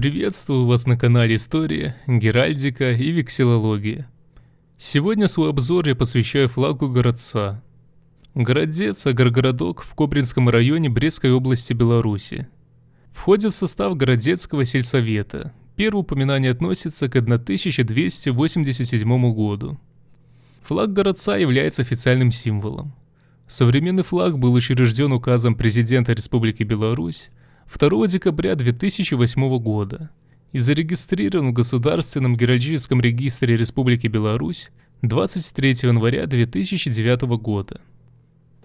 Приветствую вас на канале История, Геральдика и Вексилология. Сегодня свой обзор я посвящаю флагу городца. Городец – городок в Кобринском районе Брестской области Беларуси. Входит в состав Городецкого сельсовета. Первое упоминание относится к 1287 году. Флаг городца является официальным символом. Современный флаг был учрежден указом президента Республики Беларусь 2 декабря 2008 года и зарегистрирован в Государственном геральдическом регистре Республики Беларусь 23 января 2009 года.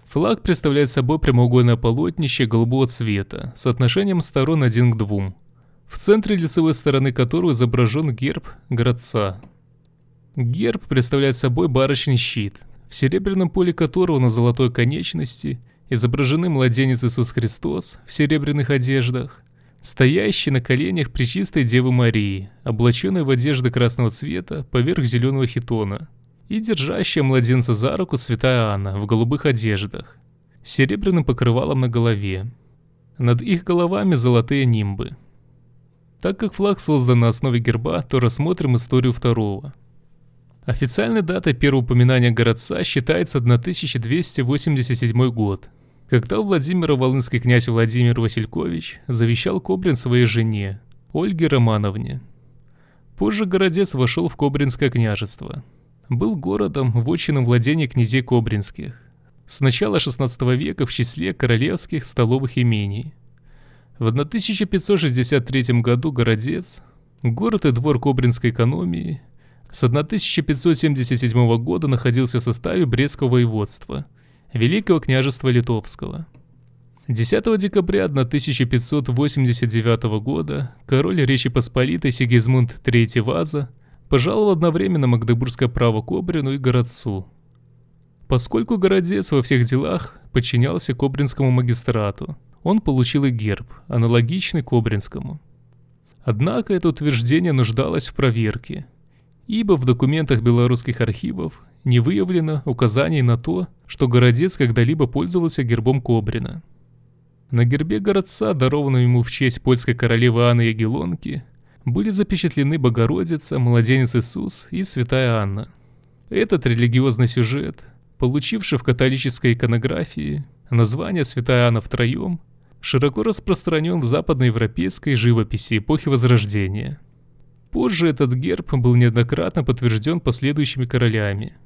Флаг представляет собой прямоугольное полотнище голубого цвета с соотношением сторон 1 к 2, в центре лицевой стороны которого изображен герб городца. Герб представляет собой барочный щит, в серебряном поле которого на золотой конечности изображены младенец Иисус Христос в серебряных одеждах, стоящий на коленях Пречистой Девы Марии, облаченной в одежды красного цвета поверх зеленого хитона, и держащая младенца за руку святая Анна в голубых одеждах, с серебряным покрывалом на голове. Над их головами золотые нимбы. Так как флаг создан на основе герба, то рассмотрим историю второго. Официальной датой первого упоминания городца считается 1287 год, когда у Владимира волынский князь Владимир Василькович завещал Кобрин своей жене, Ольге Романовне. Позже городец вошел в Кобринское княжество. Был городом, вотчинным владения князей Кобринских. С начала XVI века в числе королевских столовых имений. В 1563 году городец, город и двор Кобринской экономии, с 1577 года находился в составе Брестского воеводства, Великого княжества Литовского. 10 декабря 1589 года король Речи Посполитой Сигизмунд III Ваза пожаловал одновременно магдебургское право Кобрину и городцу. Поскольку городец во всех делах подчинялся Кобринскому магистрату, он получил и герб, аналогичный Кобринскому. Однако это утверждение нуждалось в проверке, ибо в документах белорусских архивов не выявлено указаний на то, что городец когда-либо пользовался гербом Кобрина. На гербе городца, дарованном ему в честь польской королевы Анны Ягеллонки, были запечатлены Богородица, младенец Иисус и святая Анна. Этот религиозный сюжет, получивший в католической иконографии название «Святая Анна втроем», широко распространен в западноевропейской живописи эпохи Возрождения. Позже этот герб был неоднократно подтвержден последующими королями.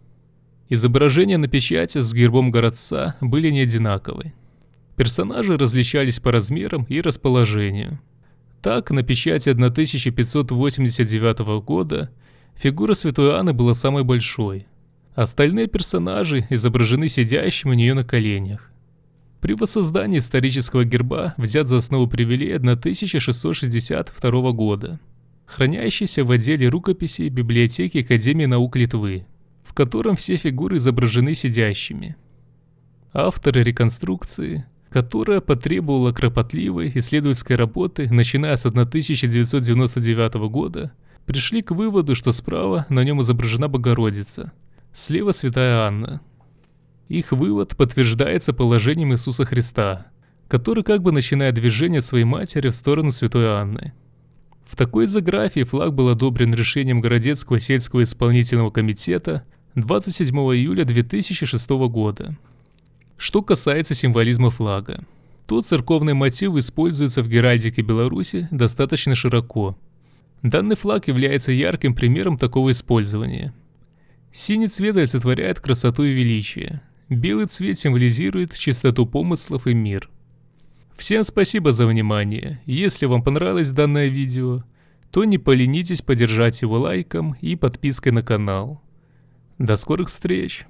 Изображения на печати с гербом городца были не одинаковы. Персонажи различались по размерам и расположению. Так, на печати 1589 года фигура святой Анны была самой большой. Остальные персонажи изображены сидящими у нее на коленях. При воссоздании исторического герба взят за основу привилей 1662 года, хранящийся в отделе рукописей библиотеки Академии наук Литвы, в котором все фигуры изображены сидящими. Авторы реконструкции, которая потребовала кропотливой исследовательской работы, начиная с 1999 года, пришли к выводу, что справа на нем изображена Богородица, слева святая Анна. Их вывод подтверждается положением Иисуса Христа, который как бы начинает движение от своей матери в сторону святой Анны. В такой изографии флаг был одобрен решением Городецкого сельского исполнительного комитета 27 июля 2006 года. Что касается символизма флага, то церковные мотивы используются в геральдике Беларуси достаточно широко. Данный флаг является ярким примером такого использования. Синий цвет олицетворяет красоту и величие, белый цвет символизирует чистоту помыслов и мир. Всем спасибо за внимание. Если вам понравилось данное видео, то не поленитесь поддержать его лайком и подпиской на канал. До скорых встреч!